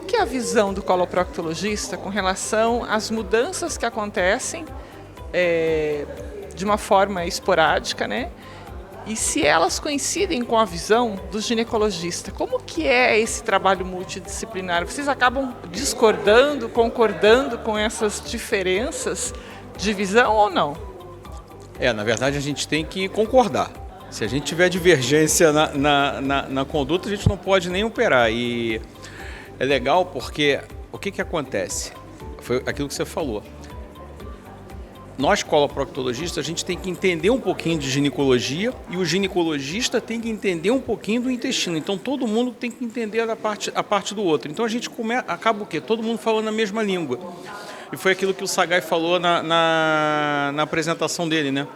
que é a visão do coloproctologista com relação às mudanças que acontecem de uma forma esporádica, né? E se elas coincidem com a visão do ginecologista, como que é esse trabalho multidisciplinar? Vocês acabam discordando, concordando com essas diferenças de visão ou não? Na verdade a gente tem que concordar. Se a gente tiver divergência na conduta, a gente não pode nem operar. E é legal porque o que acontece? Foi aquilo que você falou. Nós, coloproctologistas, a gente tem que entender um pouquinho de ginecologia e o ginecologista tem que entender um pouquinho do intestino. Então, todo mundo tem que entender a parte do outro. Então, a gente acaba o quê? Todo mundo falando a mesma língua. E foi aquilo que o Sagai falou na apresentação dele, né?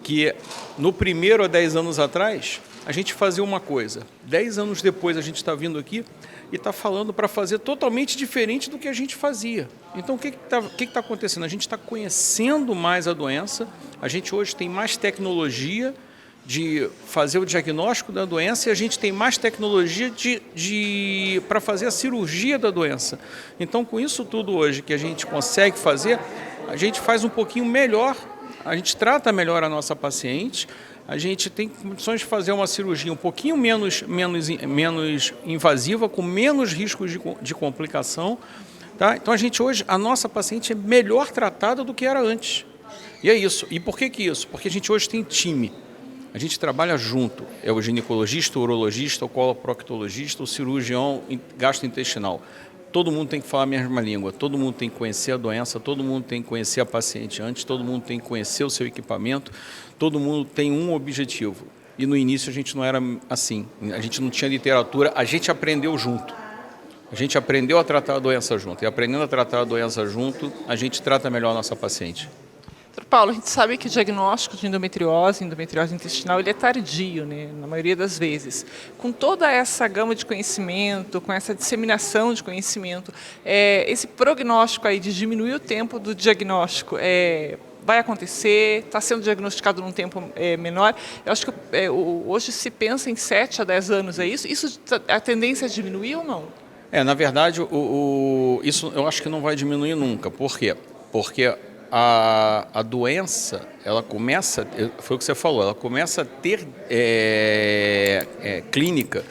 Que no primeiro, há 10 anos atrás, a gente fazia uma coisa. 10 anos depois, a gente está vindo aqui e está falando para fazer totalmente diferente do que a gente fazia. Então, o que está acontecendo? A gente está conhecendo mais a doença, a gente hoje tem mais tecnologia de fazer o diagnóstico da doença e a gente tem mais tecnologia para fazer a cirurgia da doença. Então, com isso tudo hoje que a gente consegue fazer, a gente faz um pouquinho melhor, a gente trata melhor a nossa paciente, a gente tem condições de fazer uma cirurgia um pouquinho menos invasiva, com menos riscos de complicação. Tá? Então, a nossa paciente é melhor tratada do que era antes. E é isso. E por que isso? Porque a gente hoje tem time. A gente trabalha junto. É o ginecologista, o urologista, o coloproctologista, o cirurgião gastrointestinal. Todo mundo tem que falar a mesma língua, todo mundo tem que conhecer a doença, todo mundo tem que conhecer a paciente antes, todo mundo tem que conhecer o seu equipamento, todo mundo tem um objetivo. E no início a gente não era assim, a gente não tinha literatura, a gente aprendeu junto. A gente aprendeu a tratar a doença junto. E aprendendo a tratar a doença junto, a gente trata melhor a nossa paciente. Doutor Paulo, a gente sabe que o diagnóstico de endometriose intestinal, ele é tardio, né, na maioria das vezes. Com toda essa gama de conhecimento, com essa disseminação de conhecimento, esse prognóstico aí de diminuir o tempo do diagnóstico, vai acontecer, está sendo diagnosticado num tempo menor. Eu acho que hoje se pensa em 7 a 10 anos, é isso? A tendência é diminuir ou não? Na verdade, isso eu acho que não vai diminuir nunca. Por quê? Porque a doença, ela começa, foi o que você falou, ela começa a ter clínica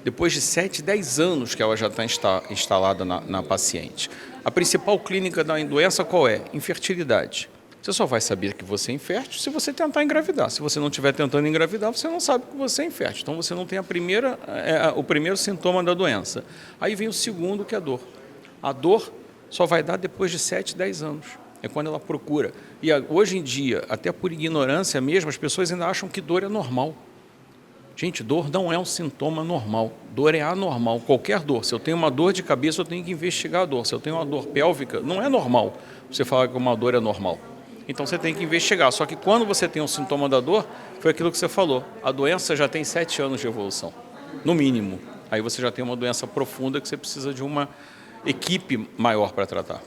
depois de 7, 10 anos que ela já está instalada na paciente. A principal clínica da doença qual é? Infertilidade. Você só vai saber que você é infértil se você tentar engravidar. Se você não estiver tentando engravidar, você não sabe que você é infértil. Então, você não tem o primeiro sintoma da doença. Aí vem o segundo, que é a dor. A dor só vai dar depois de 7, 10 anos. É quando ela procura. E hoje em dia, até por ignorância mesmo, as pessoas ainda acham que dor é normal. Gente, dor não é um sintoma normal. Dor é anormal. Qualquer dor. Se eu tenho uma dor de cabeça, eu tenho que investigar a dor. Se eu tenho uma dor pélvica, não é normal você falar que uma dor é normal. Então, você tem que investigar. Só que quando você tem um sintoma da dor, foi aquilo que você falou. A doença já tem 7 anos de evolução, no mínimo. Aí você já tem uma doença profunda que você precisa de uma equipe maior para tratar.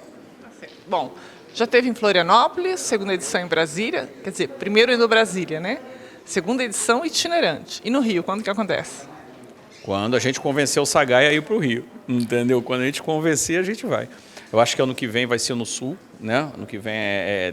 Bom, já teve em Florianópolis, segunda edição em Brasília, quer dizer, primeiro indo Brasília, né? Segunda edição itinerante. E no Rio, quando que acontece? Quando a gente convencer o Sagai a ir para o Rio, entendeu? Quando a gente convencer, a gente vai. Eu acho que ano que vem vai ser no Sul, né? Ano que vem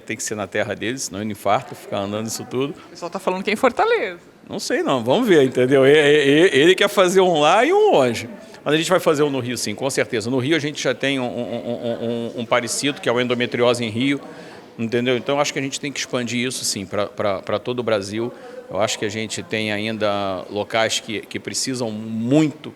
tem que ser na terra deles, senão eu infarto, ficar andando isso tudo. O pessoal está falando que é em Fortaleza. Não sei não, vamos ver, entendeu? Ele quer fazer um lá e um longe. Mas a gente vai fazer um no Rio, sim, com certeza. No Rio a gente já tem um parecido, que é o endometriose em Rio, entendeu? Então, eu acho que a gente tem que expandir isso, sim, para todo o Brasil. Eu acho que a gente tem ainda locais que precisam muito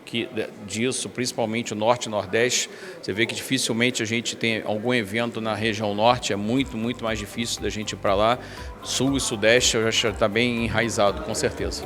disso, principalmente o Norte e Nordeste. Você vê que dificilmente a gente tem algum evento na região Norte, é muito, muito mais difícil da gente ir para lá. Sul e Sudeste já está bem enraizado, com certeza.